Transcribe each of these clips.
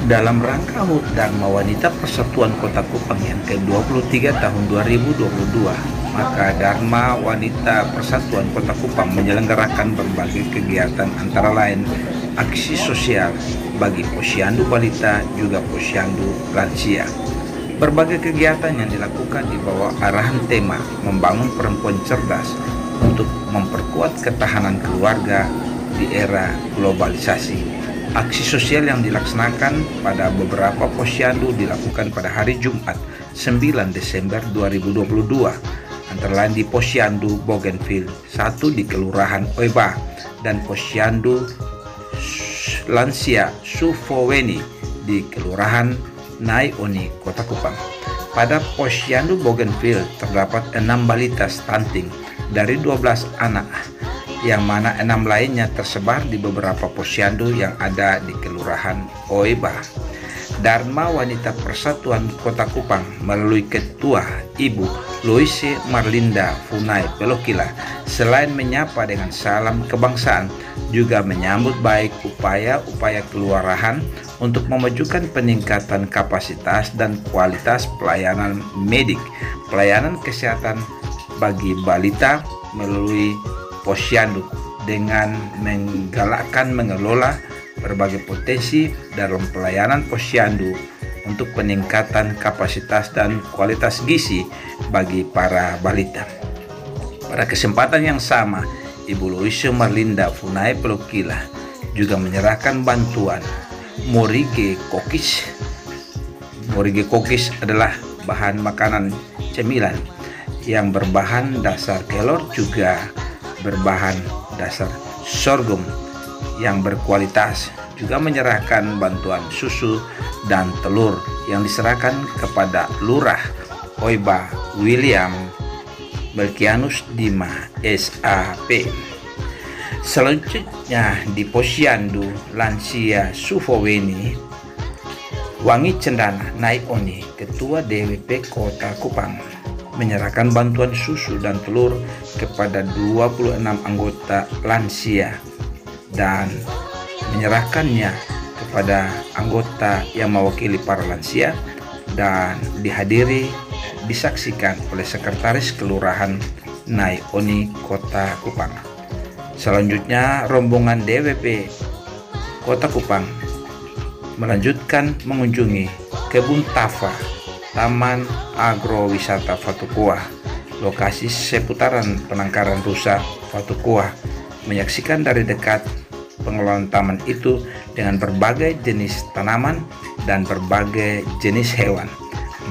Dalam rangka HUT Dharma Wanita Persatuan Kota Kupang yang ke-23 tahun 2022, maka Dharma Wanita Persatuan Kota Kupang menyelenggarakan berbagai kegiatan antara lain aksi sosial bagi posyandu balita juga posyandu lansia. Berbagai kegiatan yang dilakukan di bawah arahan tema membangun perempuan cerdas untuk memperkuat ketahanan keluarga di era globalisasi. Aksi sosial yang dilaksanakan pada beberapa posyandu dilakukan pada hari Jumat 9 Desember 2022, antara lain di posyandu Bougainville 1 di Kelurahan Oeba dan posyandu lansia Sufoweni di Kelurahan Naioni, Kota Kupang. Pada posyandu Bougainville terdapat 6 balita stunting dari 12 anak, yang mana 6 lainnya tersebar di beberapa posyandu yang ada di Kelurahan Oeba. Dharma Wanita Persatuan Kota Kupang melalui Ketua Ibu Loise Marlinda Funai Pelokila, selain menyapa dengan salam kebangsaan, juga menyambut baik upaya-upaya kelurahan untuk memajukan peningkatan kapasitas dan kualitas pelayanan medik, pelayanan kesehatan bagi balita melalui posyandu dengan menggalakkan mengelola berbagai potensi dalam pelayanan posyandu untuk peningkatan kapasitas dan kualitas gizi bagi para balita. Pada kesempatan yang sama, Ibu Loise Marlinda Funai Pelokila juga menyerahkan bantuan Morige Kokis. Morige Kokis adalah bahan makanan cemilan yang berbahan dasar kelor juga berbahan dasar sorghum yang berkualitas, juga menyerahkan bantuan susu dan telur yang diserahkan kepada Lurah Oeba William Melkianus Dima SAP. Selanjutnya di posyandu lansia Sufoweni, Wangi Cendana Naioni, Ketua DWP Kota Kupang, menyerahkan bantuan susu dan telur kepada 26 anggota lansia dan menyerahkannya kepada anggota yang mewakili para lansia dan disaksikan oleh Sekretaris Kelurahan Naioni Kota Kupang. Selanjutnya rombongan DWP Kota Kupang melanjutkan mengunjungi kebun Tafa, Taman Agrowisata Fatukuah, lokasi seputaran penangkaran rusa Fatukuah, menyaksikan dari dekat pengelolaan taman itu dengan berbagai jenis tanaman dan berbagai jenis hewan.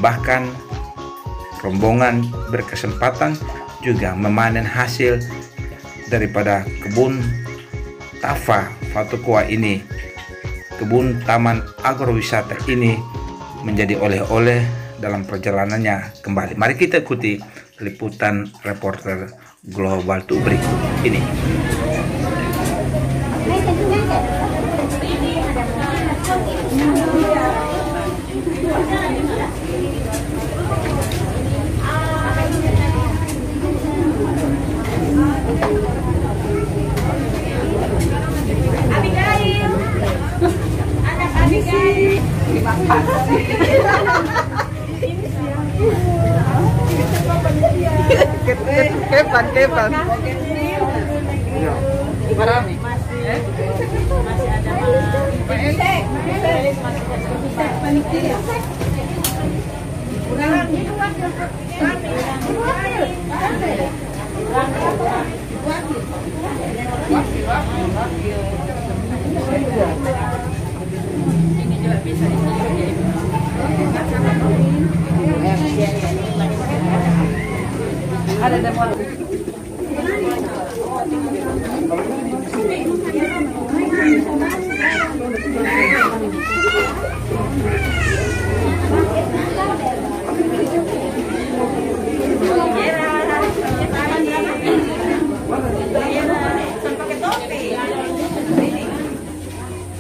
Bahkan rombongan berkesempatan juga memanen hasil daripada kebun Tafa Fatukuah ini. Kebun Taman Agrowisata ini menjadi oleh-oleh dalam perjalanannya kembali. Mari kita ikuti liputan reporter Global 2 berikut ini. Kepan. Marami. Masih ada ini juga bisa ada demo.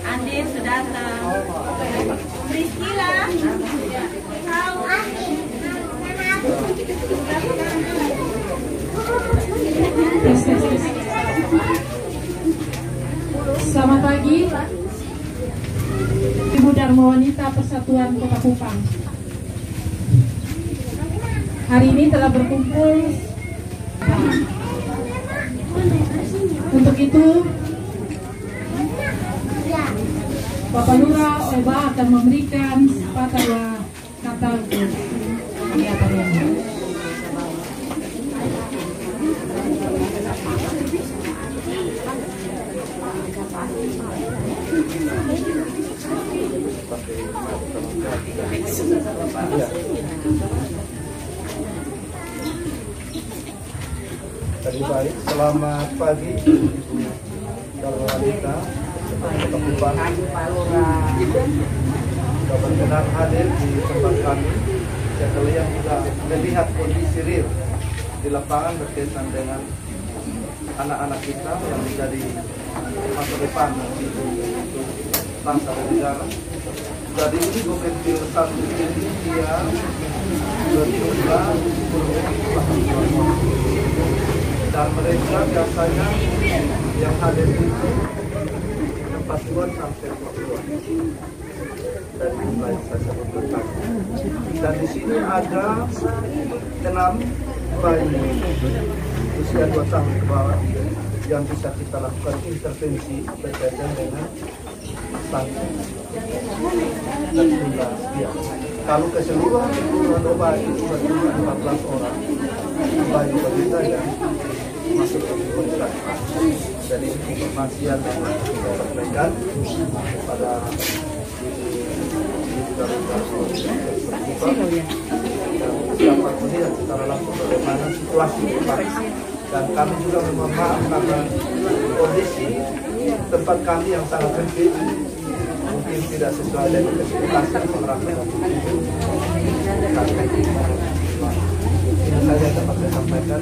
Andin sudah datang. Priscila. Dharma Wanita Persatuan Kota Kupang. Hari ini telah berkumpul. Untuk itu, Bapak Lurah Oeba akan memberikan sepatah kata untuk kegiatan ini. Tadi baik, selamat pagi Dharma Wanita Kota Kupang. Benar-benar hadir di tempat kami. Dan kalian juga melihat kondisi real di lapangan berkaitan dengan anak-anak kita yang menjadi masa depan untuk bangsa dan negara. Jadi ini bukan satu ini dia berjumlah dan mereka biasanya yang hadir itu 40-an sampai 40-an dan mulai saya sebutkan. Dan di sini ada 6 bayi usia 2 tahun ke bawah yang bisa kita lakukan intervensi berkaitan dengan stunting dan jumlah dia. Kalau keseluruhan bayi itu berjumlah 14 orang bayi balita yang masuk ke komunitas. Jadi informasi yang kita sampaikan pada siapa melihat secara langsung bagaimana situasi dan kami juga memahami karena kondisi tempat kami yang sangat sempit mungkin tidak sesuai dengan spesifikasi penerapan ini saja dapat saya sampaikan.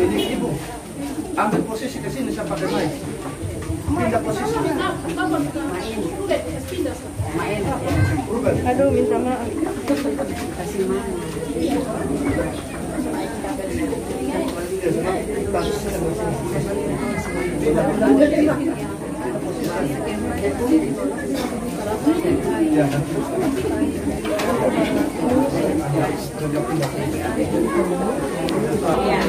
Ibu, ambil posisi ke sini saya pakai mic. Pindah posisi. Main. Aduh, minta maaf. Kasih maaf. Ya,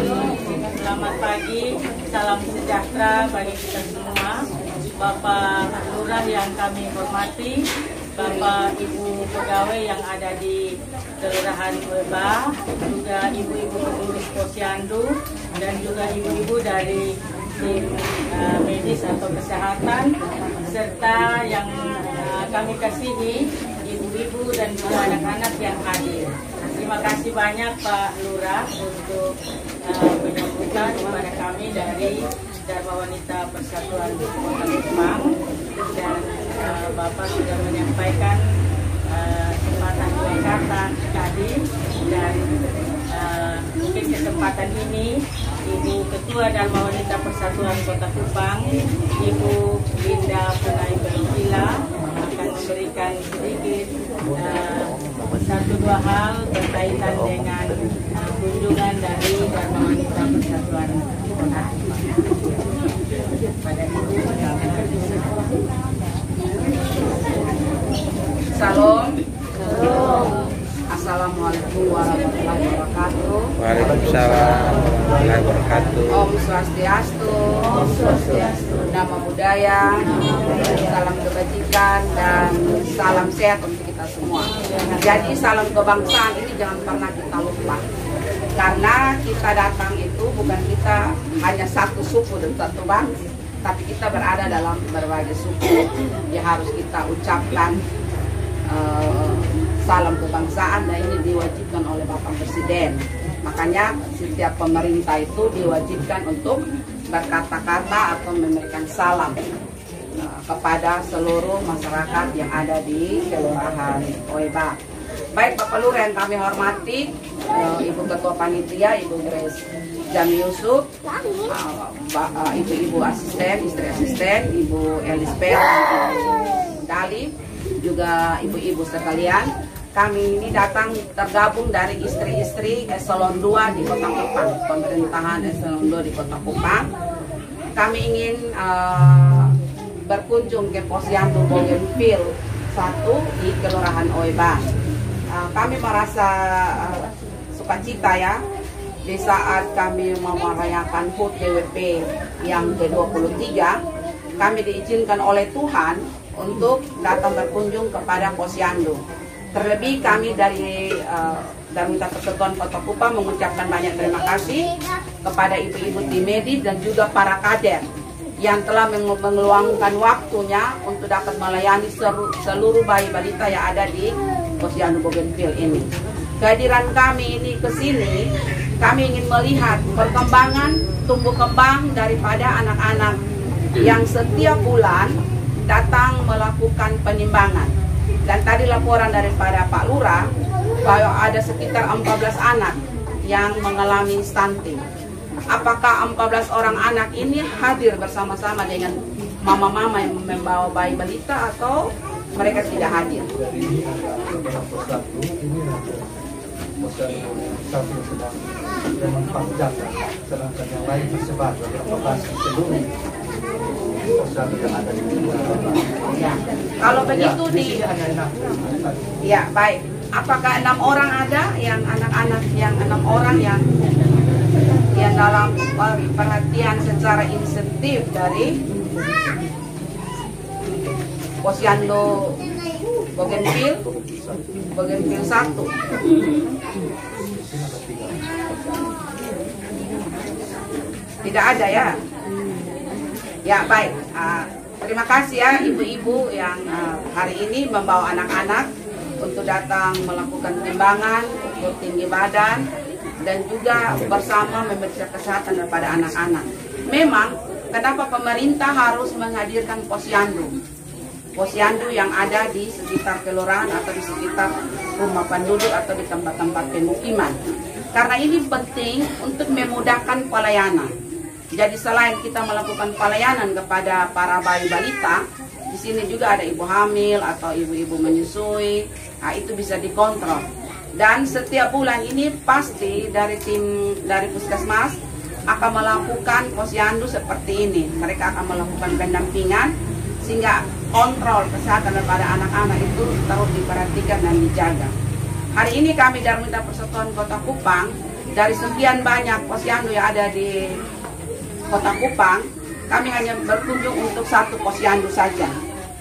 selamat pagi, salam sejahtera bagi kita semua. Bapak Lurah yang kami hormati, Bapak Ibu pegawai yang ada di Kelurahan Oeba, juga ibu-ibu pengurus posyandu, dan juga ibu-ibu dari tim medis atau kesehatan, serta yang kami kasihi ibu-ibu dan juga anak-anak yang hadir. Terima kasih banyak Pak Lurah untuk penyambutan kepada kami dari Dharma Wanita Persatuan Kota Kupang, dan Bapak sudah menyampaikan kesempatan dua kata tadi, dan mungkin kesempatan ini Ibu Ketua Dharma Wanita Persatuan Kota Kupang, Ibu Linda Punai Berkila, akan memberikan sedikit satu dua hal berkaitan dengan kunjungan dari Dharma Wanita Persatuan Kota pada Ibu. Salam. Assalamualaikum warahmatullahi wabarakatuh. Waalaikumsalam warahmatullahi wabarakatuh. Om Swastiastu. Om Swastiastu. Nama budaya, salam kebajikan dan salam sehat untuk kita semua. Jadi salam kebangsaan ini jangan pernah kita lupa. Karena kita datang itu bukan kita hanya satu suku dan satu bangsa, tapi kita berada dalam berbagai suku. Ya harus kita ucapkan salam kebangsaan, dan ini diwajibkan oleh Bapak Presiden. Makanya setiap pemerintah itu diwajibkan untuk berkata-kata atau memberikan salam kepada seluruh masyarakat yang ada di Kelurahan Oeba. Baik Bapak Lurah yang kami hormati, Ibu Ketua Panitia, Ibu Grace Jami Yusuf, ibu-ibu asisten, istri asisten, Ibu Elisper, Ibu Dali, juga ibu-ibu sekalian. Kami ini datang tergabung dari istri-istri Eselon 2 di Kota Kupang, pemerintahan Eselon 2 di Kota Kupang. Kami ingin berkunjung ke Posyandu Bougainville 1 di Kelurahan Oeba. Kami merasa sukacita ya di saat kami mau merayakan HUT DWP yang ke-23. Kami diizinkan oleh Tuhan untuk datang berkunjung kepada Posyandu. Terlebih kami dari Darmita Persatuan Kota Kupang mengucapkan banyak terima kasih kepada ibu-ibu tim medis dan juga para kader yang telah mengeluangkan waktunya untuk dapat melayani seluruh bayi balita yang ada di Posyandu Bougainville ini. Kehadiran kami ini ke sini, kami ingin melihat perkembangan tumbuh kembang daripada anak-anak yang setiap bulan datang melakukan penimbangan. Dan tadi laporan daripada Pak Lurah bahwa ada sekitar 14 anak yang mengalami stunting. Apakah 14 orang anak ini hadir bersama-sama dengan mama-mama yang membawa bayi balita atau mereka tidak hadir? Ini satu sedang memang jaga, sedangkan yang lain tersebar di lokasi seluruh posyandu yang ada di Ya. Kalau begitu ya baik. Apakah 6 orang ada yang anak-anak yang 6 orang yang dalam perhatian secara insentif dari Posyandu Bougainville 1. Tidak ada ya? Ya baik. Terima kasih ya ibu-ibu yang hari ini membawa anak-anak untuk datang melakukan timbangan, ukur tinggi badan, dan juga bersama memeriksa kesehatan daripada anak-anak. Memang, kenapa pemerintah harus menghadirkan posyandu? Posyandu yang ada di sekitar kelurahan atau di sekitar rumah penduduk atau di tempat-tempat pemukiman. Karena ini penting untuk memudahkan pelayanan. Jadi selain kita melakukan pelayanan kepada para bayi balita, di sini juga ada ibu hamil atau ibu-ibu menyusui. Nah, itu bisa dikontrol. Dan setiap bulan ini pasti dari tim dari Puskesmas akan melakukan posyandu seperti ini. Mereka akan melakukan pendampingan sehingga kontrol kesehatan daripada anak-anak itu terus diperhatikan dan dijaga. Hari ini kami Darmita Persatuan Kota Kupang, dari sekian banyak posyandu yang ada di Kota Kupang, kami hanya berkunjung untuk satu posyandu saja,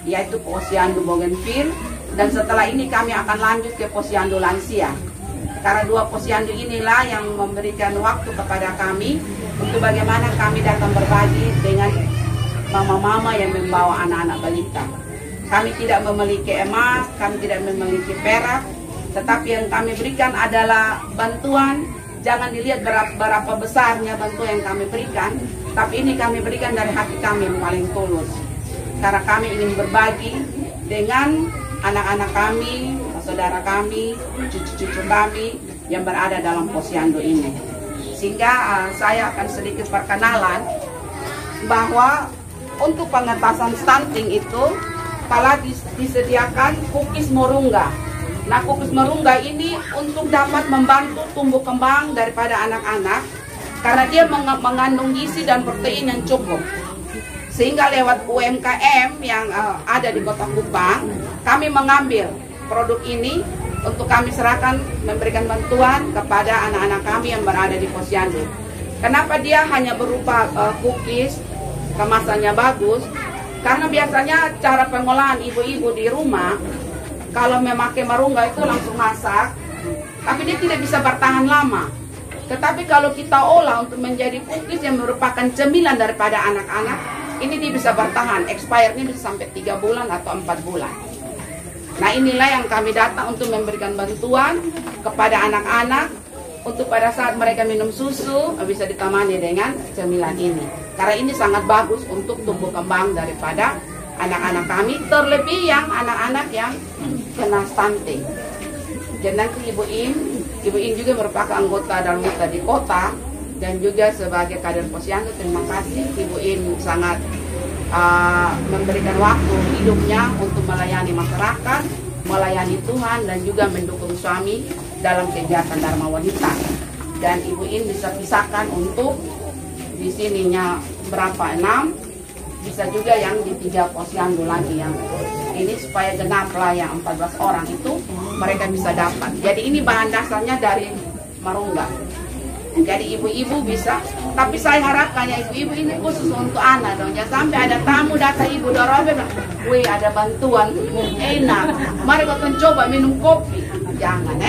yaitu Posyandu Bougainville. Dan setelah ini kami akan lanjut ke posyandu lansia. Karena 2 posyandu inilah yang memberikan waktu kepada kami untuk bagaimana kami datang berbagi dengan mama-mama yang membawa anak-anak balita. Kami tidak memiliki emas, kami tidak memiliki perak, tetapi yang kami berikan adalah bantuan. Jangan dilihat berapa besarnya bantuan yang kami berikan, tapi ini kami berikan dari hati kami yang paling tulus. Karena kami ingin berbagi dengan anak-anak kami, saudara kami, cucu-cucu kami yang berada dalam posyandu ini. Sehingga saya akan sedikit perkenalan bahwa untuk pengentasan stunting itu telah disediakan kukis morungga. Nah, kukis morungga ini untuk dapat membantu tumbuh kembang daripada anak-anak karena dia mengandung gizi dan protein yang cukup. Sehingga lewat UMKM yang ada di Kota Kupang, kami mengambil produk ini untuk kami serahkan, memberikan bantuan kepada anak-anak kami yang berada di posyandu. Kenapa dia hanya berupa cookies, kemasannya bagus? Karena biasanya cara pengolahan ibu-ibu di rumah, kalau memakai marungga itu langsung masak, tapi dia tidak bisa bertahan lama. Tetapi kalau kita olah untuk menjadi cookies yang merupakan cemilan daripada anak-anak, ini dia bisa bertahan, expirednya bisa sampai 3 bulan atau 4 bulan. Nah, inilah yang kami datang untuk memberikan bantuan kepada anak-anak untuk pada saat mereka minum susu bisa ditemani dengan cemilan ini. Karena ini sangat bagus untuk tumbuh kembang daripada anak-anak kami, terlebih yang anak-anak yang kena stunting. Dan nanti Ibu Im juga merupakan anggota Dalmuta di kota dan juga sebagai kader posyandu. Terima kasih Ibu Im sangat memberikan waktu hidupnya untuk melayani masyarakat, melayani Tuhan dan juga mendukung suami dalam kegiatan Dharma Wanita. Dan Ibu Im bisa pisahkan untuk di sininya berapa 6, bisa juga yang di 3 posyandu lagi yang ini supaya genaplah yang 14 orang itu mereka bisa dapat. Jadi ini bahan dasarnya dari Marungga. Jadi ibu-ibu bisa, tapi saya harapkan ya ibu-ibu ini khusus untuk anak dong. Jangan sampai ada tamu datang ibu dorobe, wih ada bantuan enak, mari kita coba minum kopi. Jangan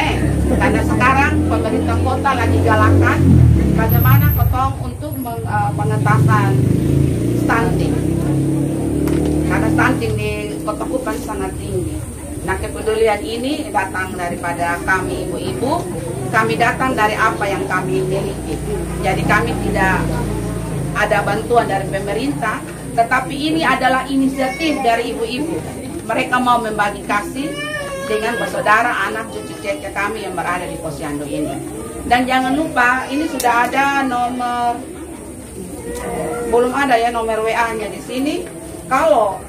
karena sekarang pemerintah kota lagi galakan bagaimana ketong untuk pengentasan stunting. Karena stunting di Kota Kupang sangat tinggi. Nah, kepedulian ini datang daripada kami ibu-ibu, kami datang dari apa yang kami miliki. Jadi kami tidak ada bantuan dari pemerintah, tetapi ini adalah inisiatif dari ibu-ibu. Mereka mau membagi kasih dengan bersaudara, anak, cucu cece kami yang berada di posyandu ini. Dan jangan lupa, ini sudah ada nomor, belum ada ya nomor WA-nya di sini. Kalau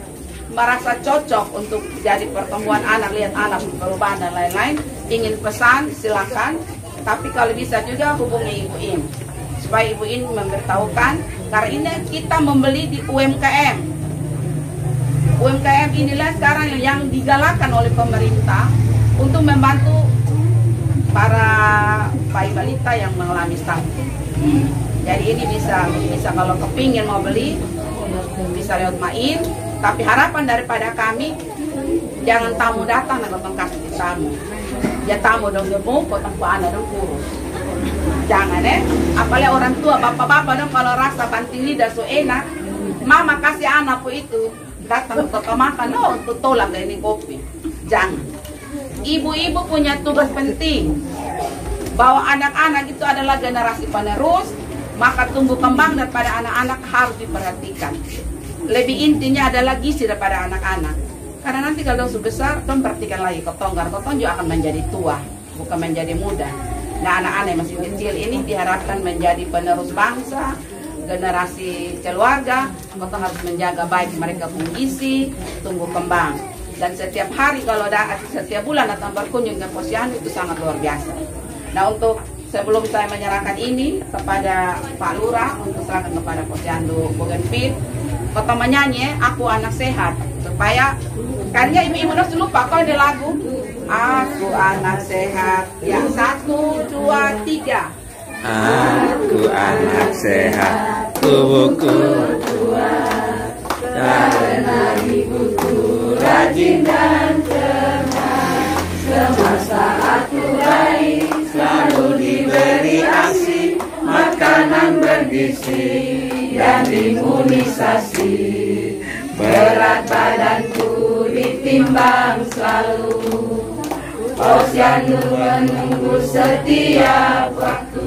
merasa cocok untuk jadi pertemuan anak, lihat anak perubahan dan lain-lain, ingin pesan silakan. Tapi kalau bisa juga hubungi Ibu Im supaya Ibu Im memberitahukan, karena ini kita membeli di UMKM. UMKM inilah sekarang yang digalakkan oleh pemerintah untuk membantu para bayi balita yang mengalami stunting. Jadi ini bisa kalau kepingin mau beli bisa lewat Main. Tapi harapan daripada kami, jangan tamu datang dan potong kasih di tamu. Ya tamu dong gemuk, potong anak dong kurus. Jangan apalagi orang tua, bapak-bapak dong kalau rasa banting lidah so enak, mama kasih anakku itu datang untuk makan, untuk tolak ini kopi. Jangan. Ibu-ibu punya tugas penting bahwa anak-anak itu adalah generasi penerus, maka tumbuh kembang daripada anak-anak harus diperhatikan. Lebih intinya adalah gizi daripada anak-anak. Karena nanti kalau sudah besar, dong perhatikan lagi kotong juga akan menjadi tua, bukan menjadi muda. Nah, anak-anak yang masih kecil ini diharapkan menjadi penerus bangsa, generasi keluarga. Kotong harus menjaga baik mereka punya gizi, tumbuh kembang. Dan setiap hari kalau setiap bulan datang berkunjung ke posyandu itu sangat luar biasa. Nah, untuk sebelum saya menyerahkan ini kepada Pak Lurah untuk serahkan kepada posyandu Bougainville, Kotong menyanyi Aku Anak Sehat supaya karena ibu-ibu udah lupa kalau ada lagu Aku Anak Sehat yang 1, 2, 3. Aku anak sehat, tubuhku kuat karena ibuku rajin dan cermat. Semasa aku bayi selalu diberi ASI, makanan bergizi dan imunisasi. Berat badanku ditimbang selalu, posyandu menunggu setiap waktu.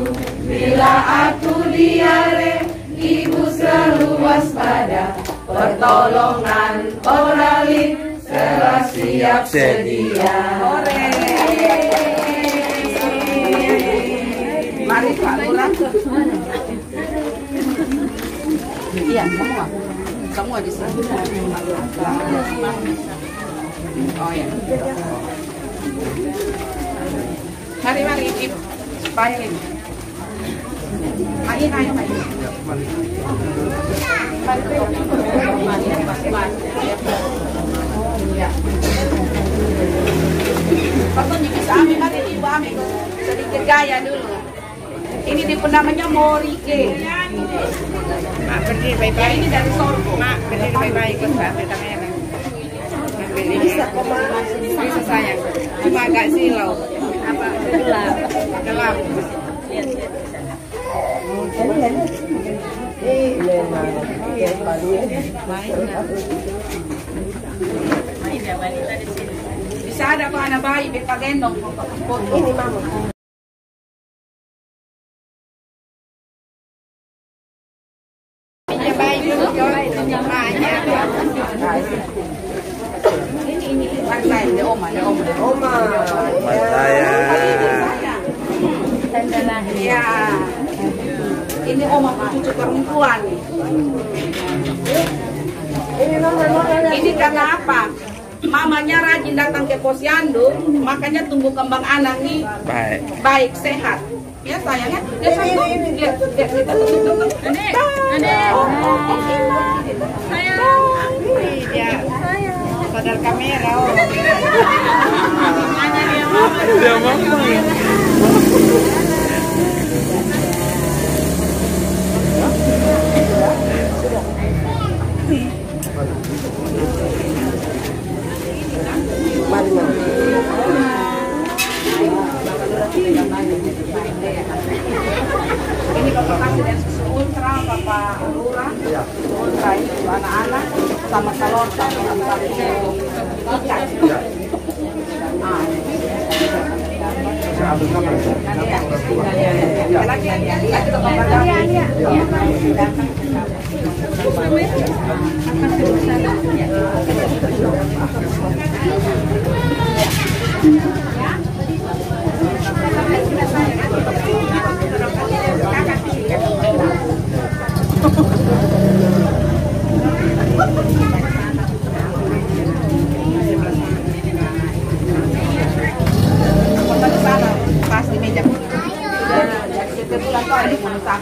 Bila aku diare, ibu selalu waspada. Pertolongan oralin selalu siap sedia. Mari Pak Lurah. Iya, semua di sini. Oh ya. Mari Ibu, supaya ini. Main, ayo main. Patut bisa ambil, mari Ibu ambil. Sedikit gaya dulu. Ini di namanya Morike. Mak berdiri baik-baik. Ini dari Sorgo. Mak berdiri baik-baik. Kau ambil tangannya. Bisa sayang. Cuma agak silau. Apa? Gelap. Bisa ada kok anak bayi bepa gendong. Ini mama. Baik dulu. Ini saya, Oma. Saya ini oma cucu perempuan nih. Ini karena apa? Mamanya rajin datang ke posyandu, makanya tumbuh kembang anak nih baik sehat. Ya sayangnya, dia satu lihat kita Iya. Sadar kamera. Dia mama. Ini Bapak kasih dari susu ultra, Bapak Lurah, ultra itu anak-anak sama telur sama ikan. Pas di meja. Kita pulang tuh ada masak.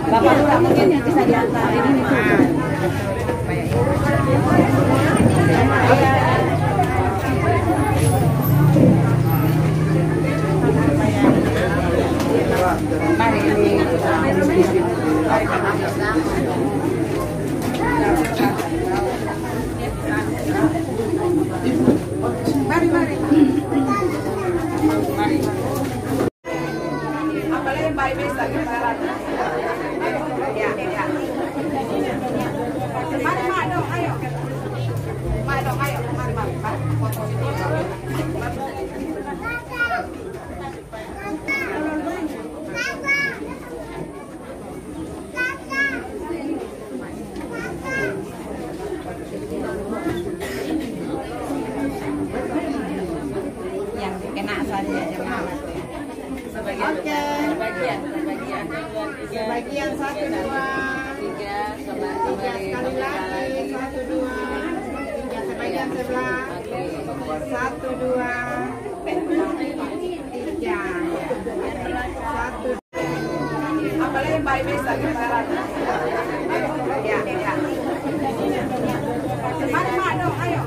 Bapak Lurah mungkin yang bisa diantar ini mari. Apalagi baik-baik saja sekarang. Ya. Mari, dong, ayo. Mari. Foto ini. Yang kena saja jangan. Sebagian 1, 2, 3, sekali lagi 1, 2, sebagian sebelah 1, 2, 3, 1. Apalagi baik-baik saja sekarang. Ya. Mari, dong, ayo.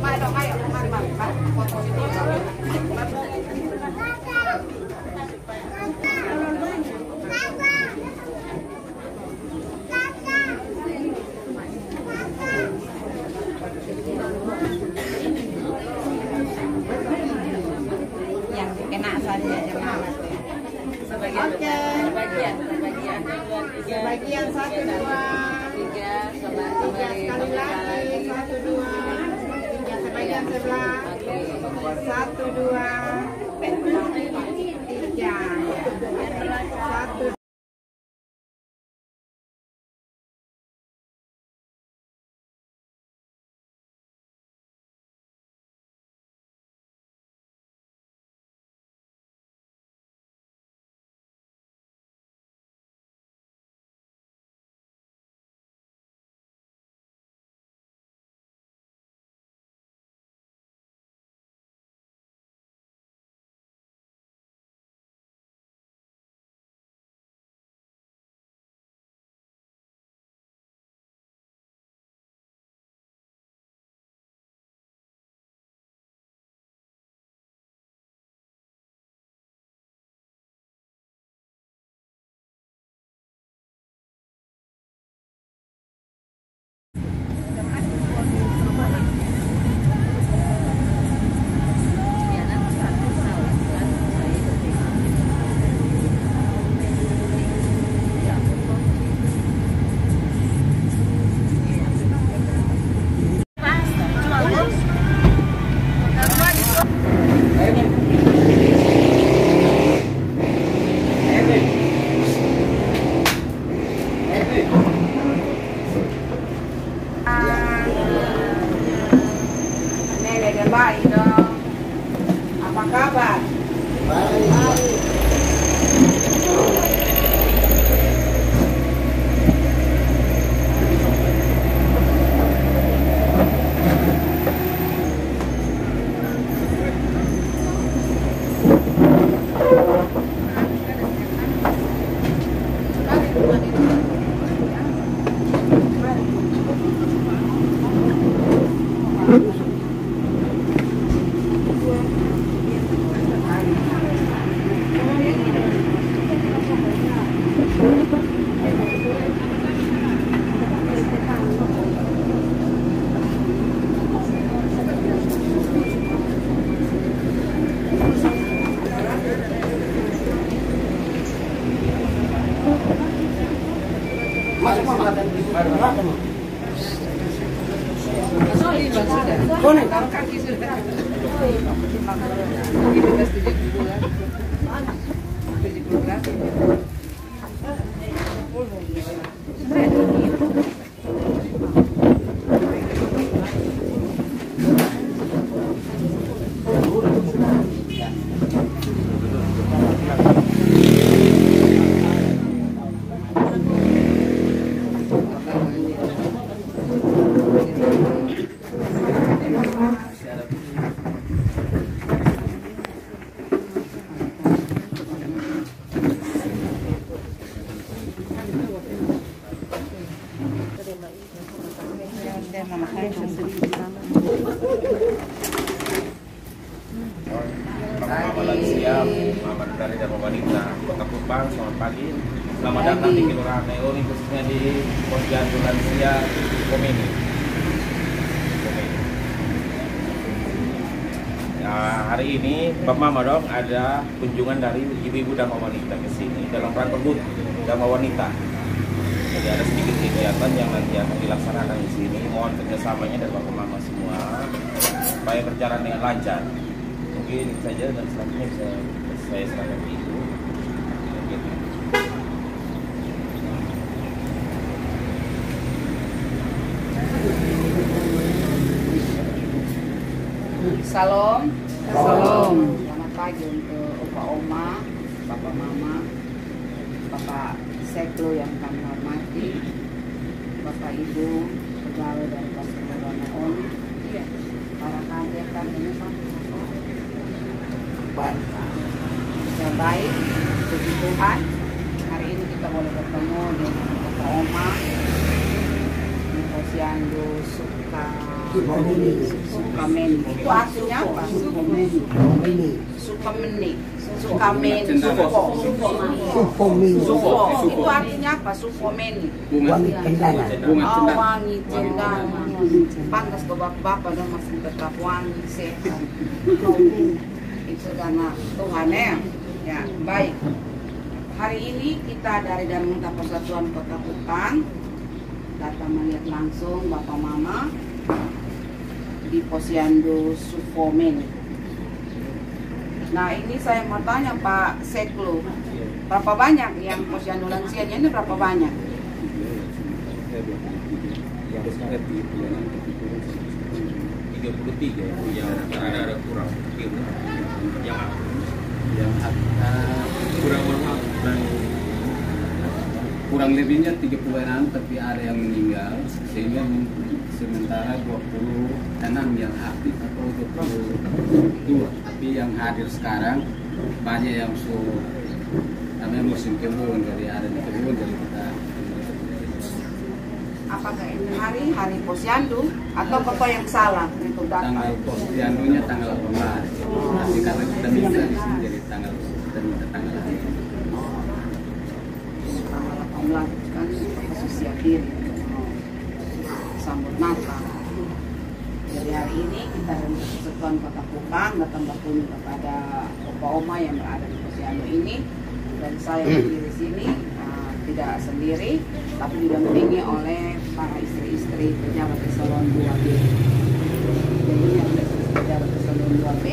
Mari, foto ini. kena saja jangan. Sebagian, Oke. sebagian, Sebagian 1, 2, 3 sekali lagi 1, 2. Yang sebagian sebelah 1, 2, 3. 1. Nenek dan bayi dong. Apa kabar? Baik. Taruh kaki sudah. Itu tes 70 Muhammad dari Dharma Wanita Kota Kupang. Selamat pagi, selamat datang di Kelurahan Neoni, khususnya di Posyandu Lansia Komeni. Nah, hari ini Bapak Mama dong ada kunjungan dari ibu-ibu Dharma Wanita ke sini dalam rangka HUT Dharma Wanita. Jadi ada sedikit kegiatan yang nanti akan dilaksanakan di sini. Mohon kerjasamanya dari Bapak Mama semua supaya berjalan dengan lancar. Mungkin saja dan selanjutnya bisa saya serahkan ke Ibu. Salam. Salam. Selamat pagi untuk Opa Oma, Bapak Mama, Bapak Seklo yang kami hormati, Bapak Ibu, pegawai dari Kelurahan Neoni, para kader dan ini yang baik, puji Tuhan. Hari ini kita boleh bertemu dengan Bapak Oma di Posyandu Sukameni. Itu artinya apa? Sukameni. Itu artinya apa? Sukomeni. Wangi cendana. Pantas ke bapak dan masih tetap wangi sehat. Itu karena Tuhan ya baik. Hari ini kita dari Darmunta Persatuan Kota Kupang datang melihat langsung Bapak Mama di Posyandu Sufomen. Nah ini saya mau tanya Pak Seklo, berapa banyak yang posyandu lansianya ini, berapa banyak? Yang sekarang 33 yang ada kurang kurang lebihnya 36, tapi ada yang meninggal sehingga sementara 26 yang aktif atau 22, tapi yang hadir sekarang banyak yang namanya musim kebun, jadi ada di kebun, jadi kita. Apakah ini hari posyandu atau apa yang salah untuk data? Tanggal posyandunya tanggal 18, tapi karena kita minta di sini jadi tanggal tanggal hari. Tanggal 18 kan kasus siap diri sambut Natal. Jadi hari ini kita dari Persatuan Kota Kupang datang berkunjung kepada Opa Oma yang berada di posyandu ini, dan saya berdiri di sini tidak sendiri, tapi didampingi oleh para istri-istri pejabat eselon 2B. Jadi yang pejabat eselon 2B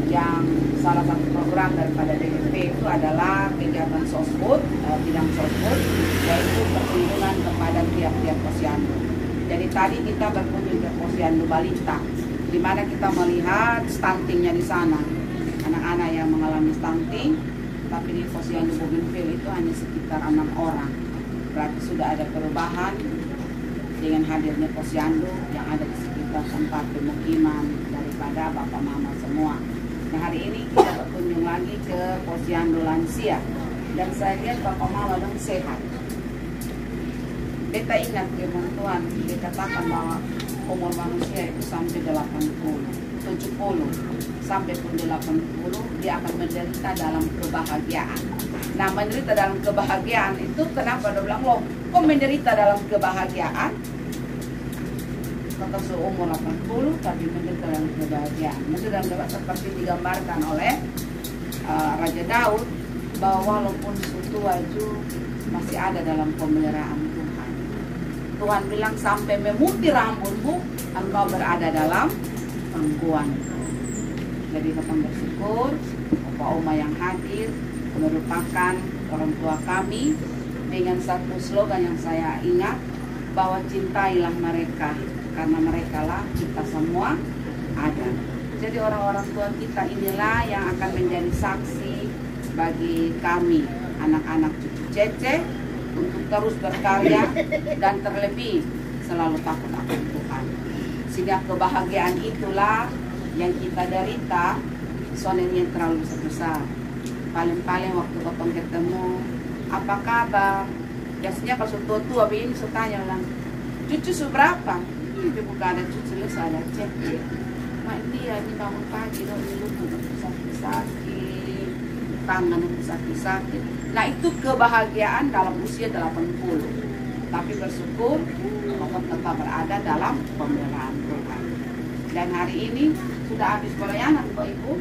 yang salah satu program daripada DPP itu adalah kegiatan sosbud, bidang sosbud, yaitu perlindungan kepada tiap-tiap posyandu. Jadi tadi kita berkunjung ke posyandu balita, di mana kita melihat stuntingnya di sana, anak-anak yang mengalami stunting. Tapi di posyandu Bougainville itu hanya sekitar 6 orang. Berarti sudah ada perubahan dengan hadirnya posyandu yang ada di sekitar tempat pemukiman daripada Bapak Mama semua. Nah hari ini kita berkunjung lagi ke posyandu lansia, dan saya lihat Bapak Mama dan sehat. Beta ingat firman Tuhan, dia katakan bahwa umur manusia itu sampai 70 sampai pun 80 dia akan menderita dalam kebahagiaan. Nah menderita dalam kebahagiaan itu kenapa dia bilang loh kok menderita dalam kebahagiaan? Kata seumur 80 tapi menderita dalam kebahagiaan. Menderita dalam kebahagiaan seperti digambarkan oleh Raja Daud, bahwa walaupun tua itu masih ada dalam pemeliharaan Tuhan. Tuhan bilang sampai memutih rambutmu engkau berada dalam pangkuan. Jadi kita bersyukur Opa Oma yang hadir merupakan orang tua kami dengan satu slogan yang saya ingat, bahwa cintailah mereka karena mereka lah kita semua ada. Jadi orang-orang tua kita inilah yang akan menjadi saksi bagi kami anak-anak cucu Cece untuk terus berkarya dan terlebih selalu takut akan Tuhan. Sehingga kebahagiaan itulah yang kita derita, soalnya yang terlalu besar. Paling-paling waktu potong ketemu, apa kabar? Biasanya kalau tua-tua begini suka tanya ulang, cucu seberapa? Ini bukan ada cucu, ada cek. Mak dia ini bangun pagi dong, ini lutut sakit, tangan sakit. Nah itu kebahagiaan dalam usia 80. Tapi bersyukur, bapak tetap berada dalam pemeliharaan Tuhan. Dan hari ini sudah habis pelayanan kok Ibu?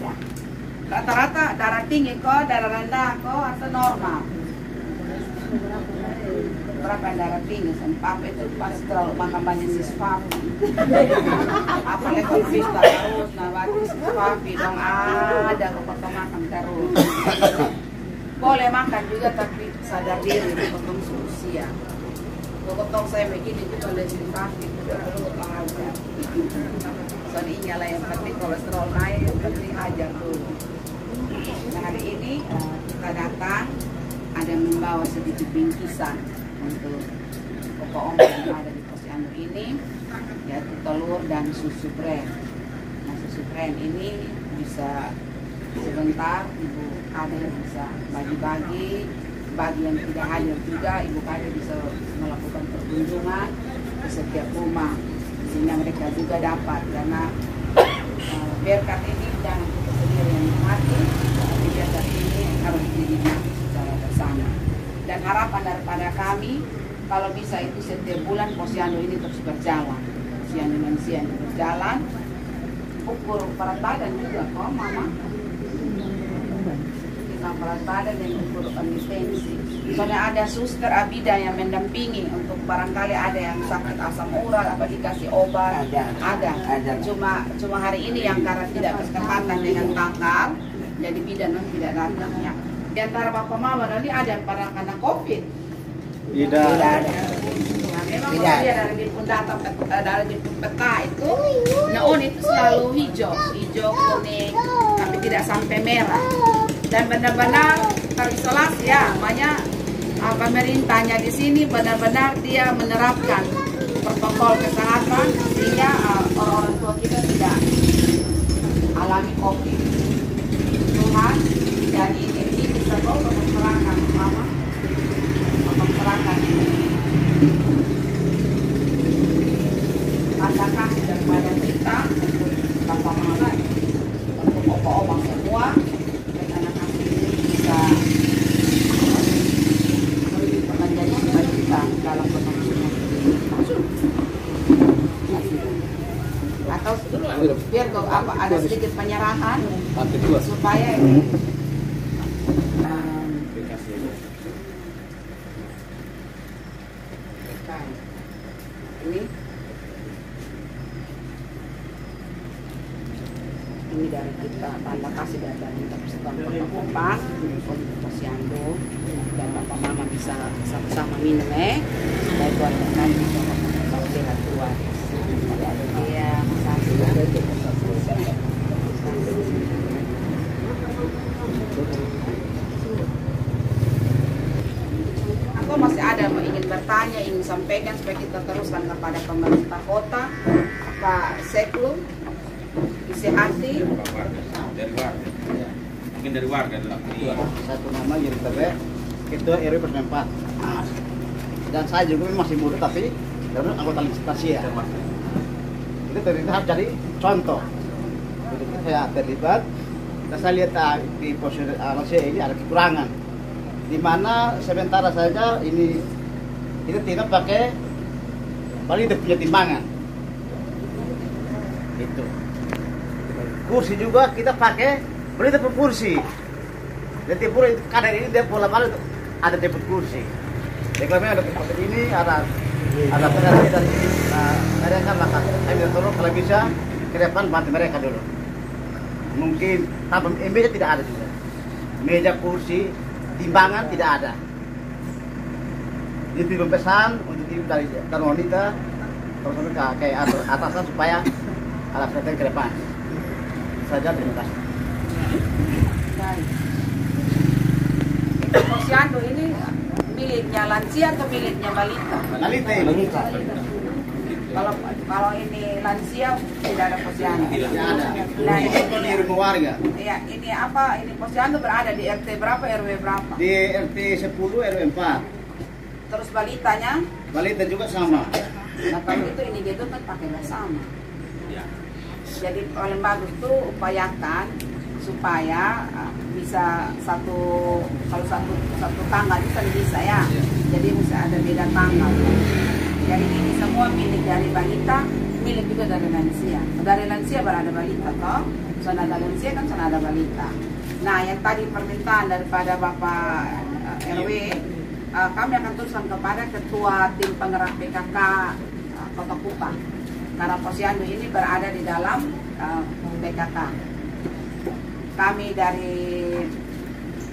Ya. Rata-rata darah tinggi kok, darah rendah kok, atau normal? Berapa darah tinggi? Sampai itu pas terlalu makan banyak sispapi. Apa level pista terus, nah bagi sispapi dong ada kok makan terus. Boleh makan juga tapi sadar diri, potong seusia. Potong saya begini itu ada sispapi, terlalu aja. Soalnya lah yang penting kolesterol naik, yang penting aja dulu. Nah hari ini kita datang ada membawa sedikit bingkisan untuk Opa Oma yang ada di posyandu ini, yaitu telur dan susu brand. Nah susu brand ini bisa sebentar Ibu Kade bisa bagi-bagi, bagi yang tidak hadir juga Ibu Kade bisa melakukan perkunjungan di setiap rumah, sehingga mereka juga dapat, karena berkat ini jangan kita sendiri yang menikmati, tapi berkat ini harus dinikmati secara bersama. Dan harapan daripada kami, kalau bisa itu setiap bulan posyandu ini terus berjalan, posyandu lansia ini berjalan, ukur berat badan juga kok mama. Kita berat badan dan ukur konsistensi. Soalnya ada suster Abida yang mendampingi untuk barangkali ada yang sakit asam urat apa dikasih obat. Ada. Cuma hari ini yang karena tidak bertepatan dengan tanggal, jadi bidan tidak datang ya. Di antara bapak mama ini ada yang pernah kena COVID? Tidak ada. Nah, memang kalau dia dari di peta itu, neon itu selalu hijau, kuning, tapi tidak sampai merah. Dan benar-benar terisolasi ya, makanya pemerintahnya di sini benar-benar dia menerapkan protokol kesehatan sehingga orang-orang tua kita tidak alami COVID. Tuhan, jadi ini bisa kau memperangkan mama, memperangkan ini. Tanda kasih daripada kita untuk bapak mama, untuk opa-opa semua, dan anak kasih ini bisa menjadi kita dalam pembangunan. Atau biar kau apa ada sedikit penyerahan supaya ini. Ini dari kita tanda kasih dari kita Persatuan Kota Kupang untuk Posyandu dan bapak mama bisa sama-sama minum supaya keluarga kami bisa sehat tua. Ada dia atau masih ada yang ingin bertanya, ingin sampaikan supaya kita teruskan kepada pemerintah kota, Pak Seklum. Isi hati dari warga, mungkin dari warga dalam satu nama yang terbaik Ketua RW Persnempat. Dan saya juga masih muda tapi karena anggota legislasi ya. Itu terlihat jadi contoh. Begitu saya terlibat, saya lihat di posisi ini ada kekurangan. Di mana sementara saja ini kita tidak pakai paling punya timbangan. Itu. Kursi juga kita pakai beli tempat kursi. Jadi pura kadang ini dia pola malu ada tempat kursi. Jadi kalau ada tempat ini ada penasi dan ada kan maka saya tolong kalau bisa ke depan bantu mereka dulu. Mungkin tanpa meja tidak ada juga. Meja kursi timbangan tidak ada. Jadi pesan untuk tim dari wanita terus ke atasan supaya ada perhatian ke depan. Saja terima kasih. Baik. Posyandu ini miliknya lansia atau miliknya balita? Balita. Kalau ini lansia tidak ada posyandu. Tidak ada. Nah ini di rumah warga. Iya, ini apa? Ini posyandu berada di RT berapa, RW berapa? Di RT 10 RW 4. Terus balitanya? Balita juga sama. Nah kalau itu ini gitu kan pakai sama. Jadi paling bagus tuh upayakan supaya bisa satu tanggal itu kan bisa ya. Jadi bisa ada beda tanggal. Jadi ini semua milik dari balita, milik juga dari lansia. Dari lansia berada balita toh, sana ada lansia kan sana ada balita. Nah yang tadi permintaan daripada Bapak RW, kami akan teruskan kepada Ketua Tim Penggerak PKK Kota Kupang. Karena posyandu ini berada di dalam PKK. Kami dari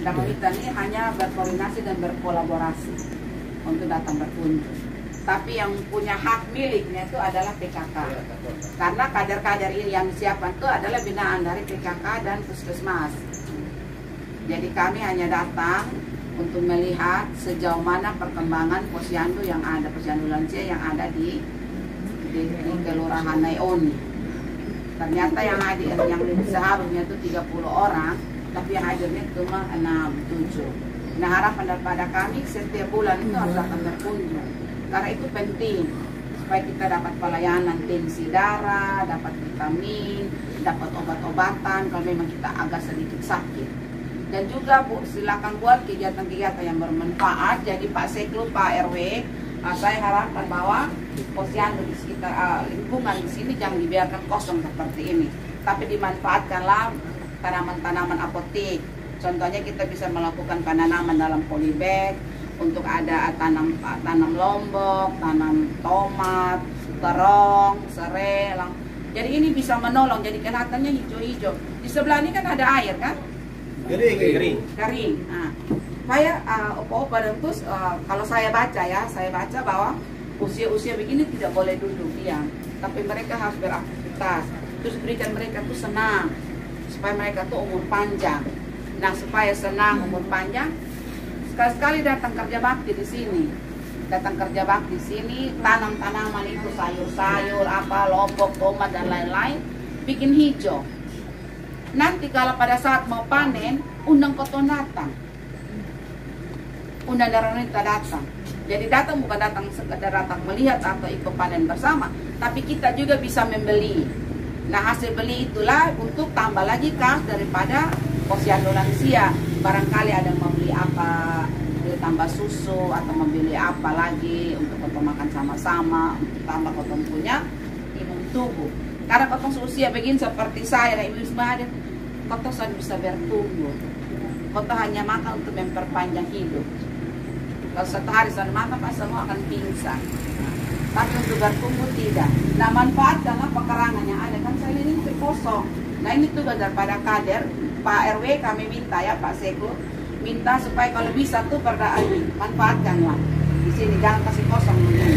Damawita ini hanya berkoordinasi dan berkolaborasi untuk datang berkunjung. Tapi yang punya hak miliknya itu adalah PKK. Karena kader-kader ini yang disiapkan itu adalah binaan dari PKK dan Puskesmas. Jadi kami hanya datang untuk melihat sejauh mana perkembangan posyandu yang ada, posyandu lansia yang ada di Kelurahan Naioni. Ternyata yang hadir yang seharusnya itu 30 orang, tapi yang hadirnya cuma 6-7. Nah harapan daripada kami setiap bulan itu harus akan berkunjung, karena itu penting supaya kita dapat pelayanan tensi darah, dapat vitamin, dapat obat-obatan kalau memang kita agak sedikit sakit. Dan juga Bu, silakan buat kegiatan-kegiatan yang bermanfaat. Jadi Pak Seklu, Pak RW, saya harapkan bahwa posyandu di sekitar lingkungan di sini jangan dibiarkan kosong seperti ini. tapi dimanfaatkanlah tanaman-tanaman apotik. Contohnya kita bisa melakukan penanaman dalam polybag untuk ada tanam lombok, tanam tomat, terong, serai. Jadi ini bisa menolong, jadi kelihatannya hijau-hijau. Di sebelah ini kan ada air kan? Kering. Nah, supaya opa-opa dan terus kalau saya baca bahwa usia-usia begini tidak boleh duduk diam, tapi mereka harus beraktivitas. Terus berikan mereka tuh senang, supaya mereka tuh umur panjang. Nah, supaya senang umur panjang, sekali-sekali datang kerja bakti di sini. Tanam tanaman itu sayur-sayur, lombok, tomat dan lain-lain, bikin hijau. Nanti kalau pada saat mau panen, undang Kotong datang. Undang Daranita datang. Jadi datang bukan datang sekedar datang melihat atau ikut panen bersama, tapi kita juga bisa membeli. Nah, hasil beli itulah untuk tambah lagi kas daripada posyandu lansia. Barangkali ada yang membeli apa, beli tambah susu atau membeli apa lagi untuk Kotong makan sama-sama, untuk tambah Kotong punya imun tubuh. Karena Kotong seusia begini seperti saya dan ibu semua ada, Kotong sudah bisa bertumbuh. Kotong hanya makan untuk memperpanjang hidup. Kalau satu hari sudah makan, pas semua akan pingsan. Tapi untuk bertumbuh tidak. Nah, manfaatkanlah pekarangan yang ada. Kan saya ini kosong. Nah, ini tugas daripada kader. Pak RW kami minta ya, Pak Seko, minta supaya kalau bisa tuh perdaan ini, manfaatkanlah. Di sini jangan kasih kosong ini.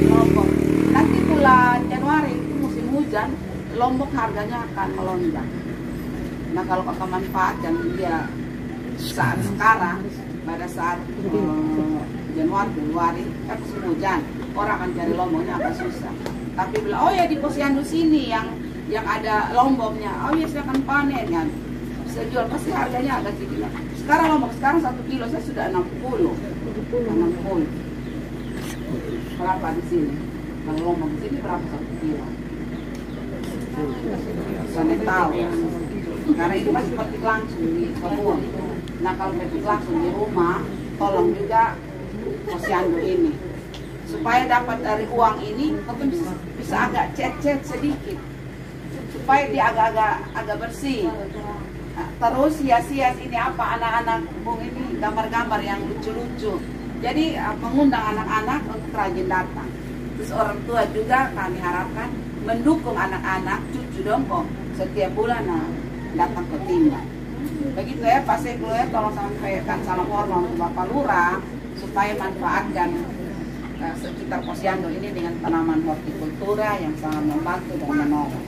Lombok. Nanti bulan Januari itu musim hujan, lombok harganya akan melonjak. Nah, kalau kakak manfaatkan dia saat sekarang, pada saat Januari, Februari, kan musim hujan, orang akan cari lomboknya akan susah. Tapi bilang, oh ya di posyandu sini yang ada lomboknya, oh ya silakan panen kan, bisa jual, pasti harganya agak sedikit. Sekarang lombok sekarang 1 kilo saya sudah 60. Berapa di sini? Kalau lombok di sini berapa 1 kilo? Saya tahu, karena itu masih petik langsung di kebun. Nah, kalau petik langsung di rumah, tolong juga posyandu ini supaya dapat dari uang ini, tapi bisa agak cet-cet sedikit supaya dia agak bersih. Nah, terus hias-hias ini apa, anak-anak bung ini gambar-gambar yang lucu-lucu. Jadi mengundang anak-anak untuk rajin datang. Terus orang tua juga kami harapkan mendukung anak-anak cucu dongkong setiap bulan datang ke timba. Begitu ya Pak Seko ya, tolong sampaikan salam hormat untuk Bapak Lurah supaya manfaatkan sekitar posyandu ini dengan tanaman hortikultura yang sangat membantu dan menolong.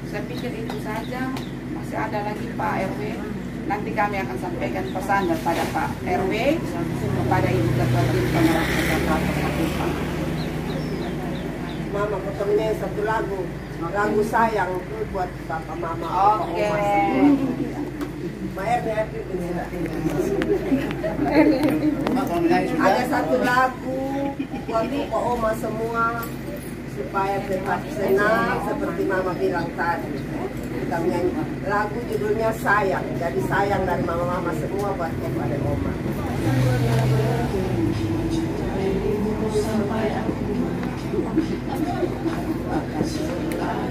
Saya pikir itu saja. Masih ada lagi Pak RW. Nanti kami akan sampaikan pesan daripada Pak RW kepada Ibu Ketua Tim Pemerintah Kota Kupang. Mama potongnya satu lagu sayang tuh buat Bapak Mama. Oke. Ada satu lagu buat Bapak Oma semua supaya tetap senang seperti Mama bilang tadi. Kita menyanyi lagu judulnya Sayang. Jadi sayang dari Mama-Mama semua buat Bapak dan Oma.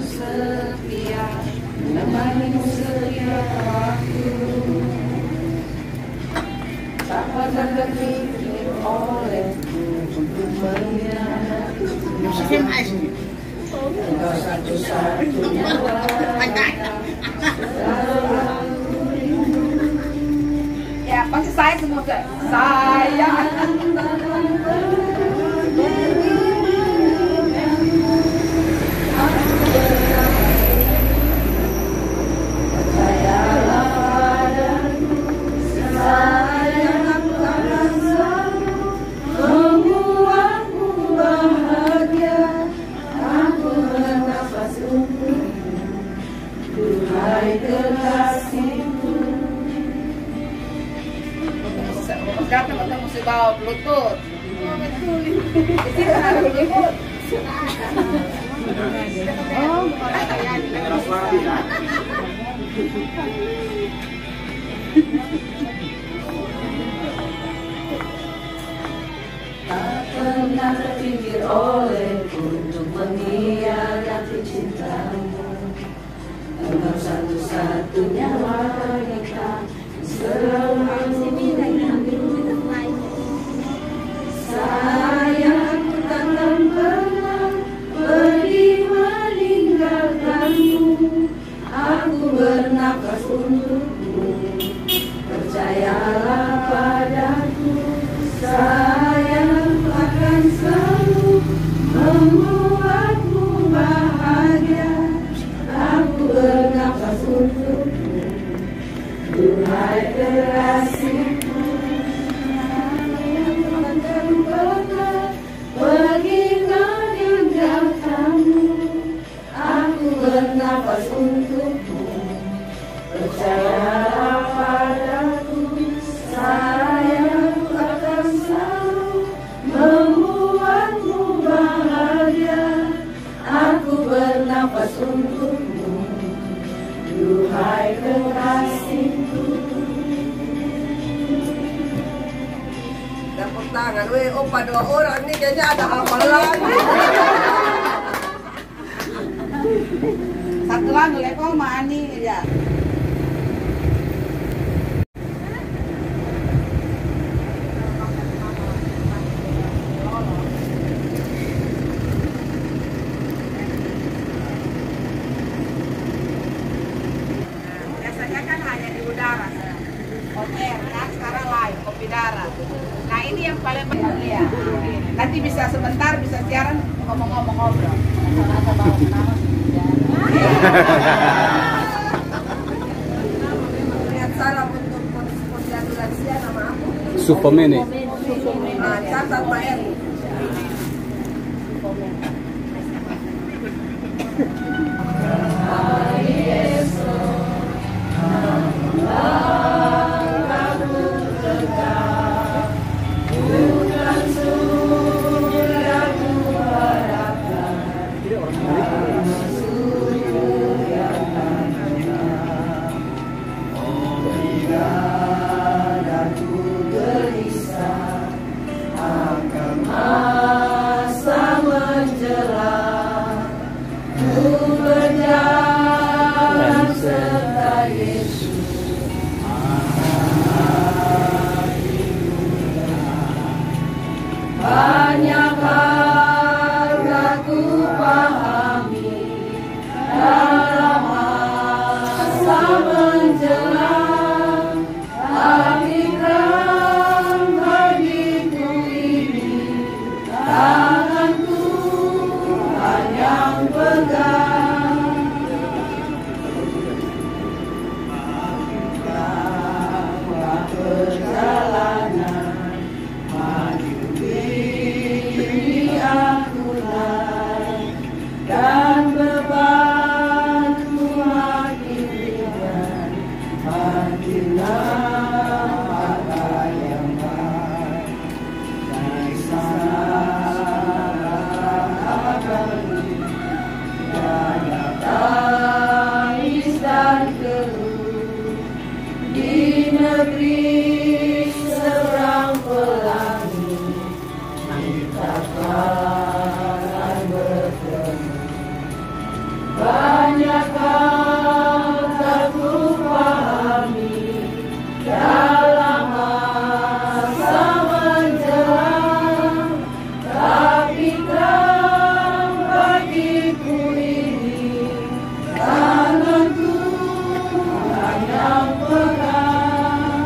Setia, menemanimu setiap waktu, tak pernah terpikir olehku untuk mengkhianati. Engkau satu-satunya Ya, pasti saya semua saya. Sekarang kita mesti bawa Bluetooth. Di sini ada Bluetooth. Tak pernah terpikir olehku untuk mengkhianati cintamu. Engkau satu-satunya wanita selalu sayang, aku takkan pernah pergi meninggalkanmu. Aku bernafas untukmu, percayalah padaku. Sayang, akan selalu membuatmu bahagia. Aku bernafas untukmu, duhai kekasihku. Pergi meninggalkanmu. Aku bernafas untukmu, percayalah padaku. Sayang, akan selalu membuatmu bahagia. Aku bernafas untukmu, duhai kekasihku. Tepuk tangan, weh, opa 2 orang nih kayaknya ada hafalan. Satu lagu lekong Ma Ani ya. Biasanya kan hanya di udara, on air kan, sekarang live kopi darat. Nah ini yang paling penting ya. Nanti bisa sebentar, bisa siaran ngomong-ngomong ngobrol. Lihat salam untuk posyandu lansia nama aku. Supomene. Nah, catat Pak Eri. Banyak hal aku pahami dalam masa menjelang, tapi terang bagiku ini tanganku hanya pegang. Perjalanan dan bebanku makin ringan, makinlah apa yang baik. Dari sana akan banyak tangis dan keluh di negeri seberang pelangi. Kita akan bertemu. Banyak hal tak ku pahami dalam masa menjelang, tapi terang bagiku ini tanganku hanya pegang.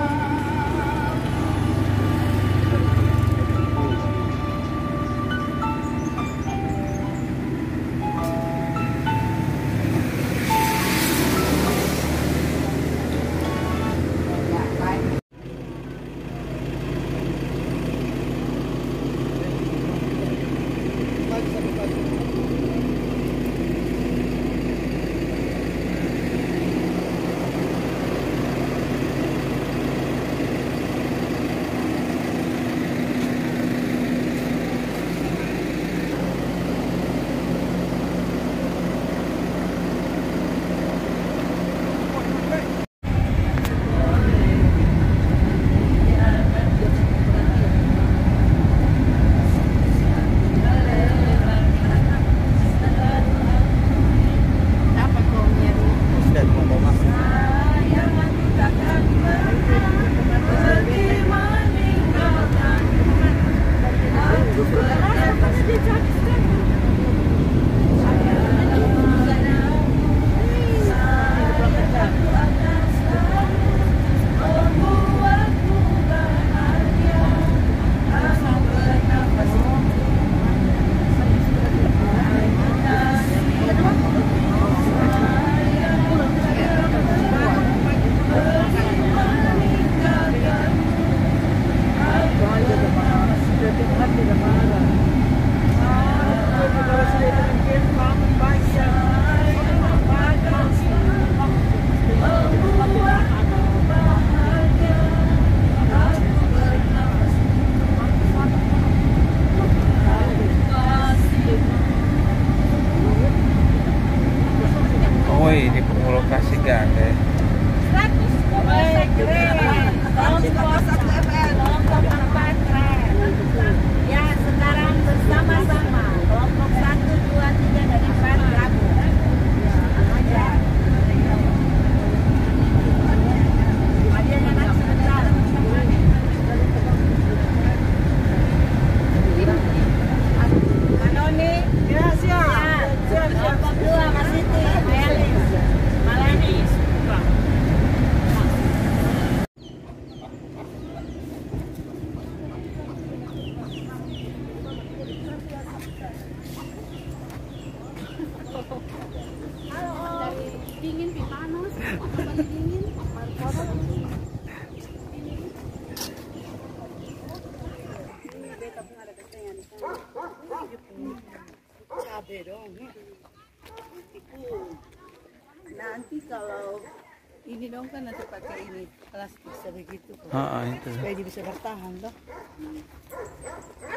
kan nanti pakai ini plastik sebegitu. Itu. Supaya dia bisa bertahan toh.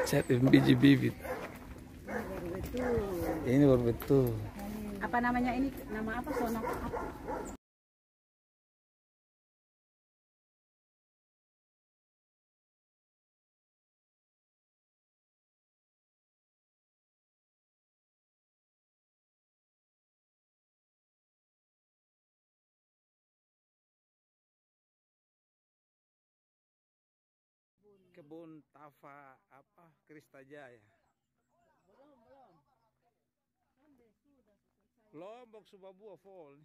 Cat biji-bibit. Ini baru betul. Apa namanya ini? Nama apa? Sono apa? Kebun Tafa apa Kristajaya. Lombok Subabua Fall.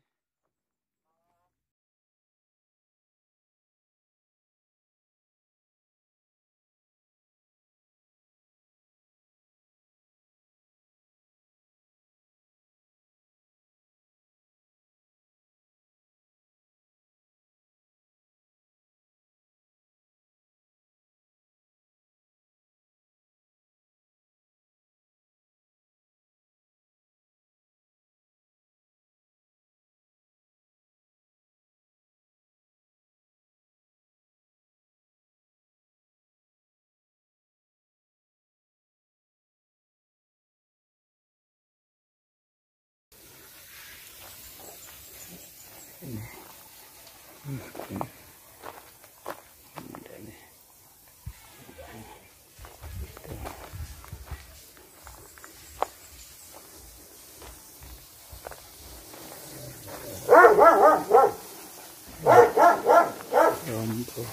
Lombok.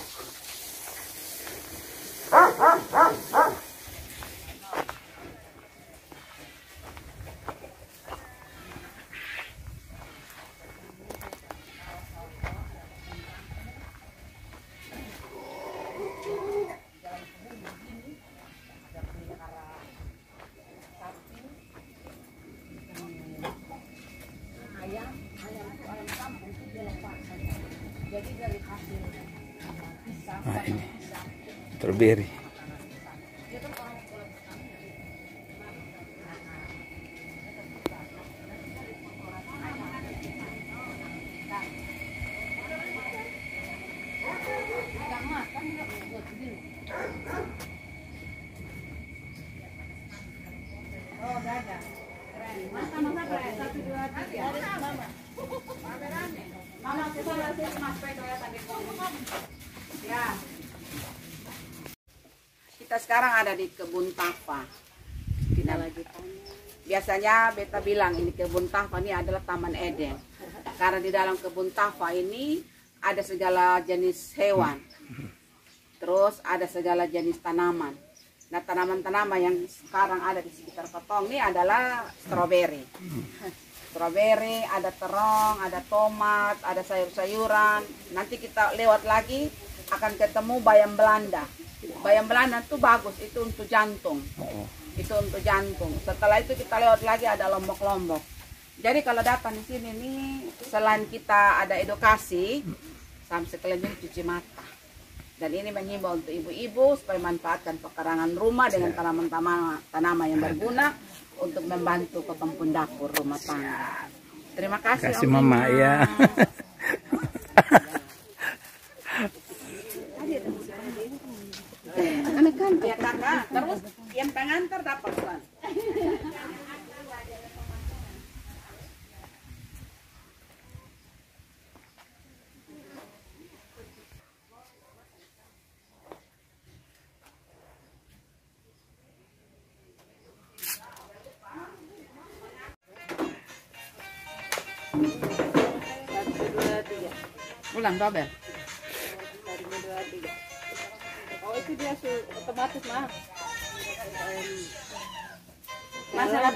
Nah ini strawberry. Oh, ada. Keren. Masa keren. 1, 2, 3. Mama kesana sini Mas Pedo ya tadi. Ya. Kita sekarang ada di kebun Tafa. Kita lagi tanya. Biasanya beta bilang ini kebun Tafa ini adalah Taman Eden. Karena di dalam kebun Tafa ini ada segala jenis hewan. Terus ada segala jenis tanaman. Nah, tanaman-tanaman yang sekarang ada di sekitar Kotong ini adalah stroberi. Stroberi, ada terong, ada tomat, ada sayur-sayuran. Nanti kita lewat lagi akan ketemu bayam Belanda. Bayam Belanda itu bagus, itu untuk jantung. Itu untuk jantung. Setelah itu kita lewat lagi ada lombok-lombok. Jadi kalau datang di sini nih, selain kita ada edukasi, sampai sekeliling cuci mata. Dan ini menghimbau untuk ibu-ibu supaya manfaatkan pekarangan rumah dengan tanaman yang berguna untuk membantu ke kampung dapur rumah tangga. Terima kasih. Kasih Mama ya. Kan ya kakak, terus yang pengantar dapat kan? Ulang double. Oh itu dia otomatis mah. Masalah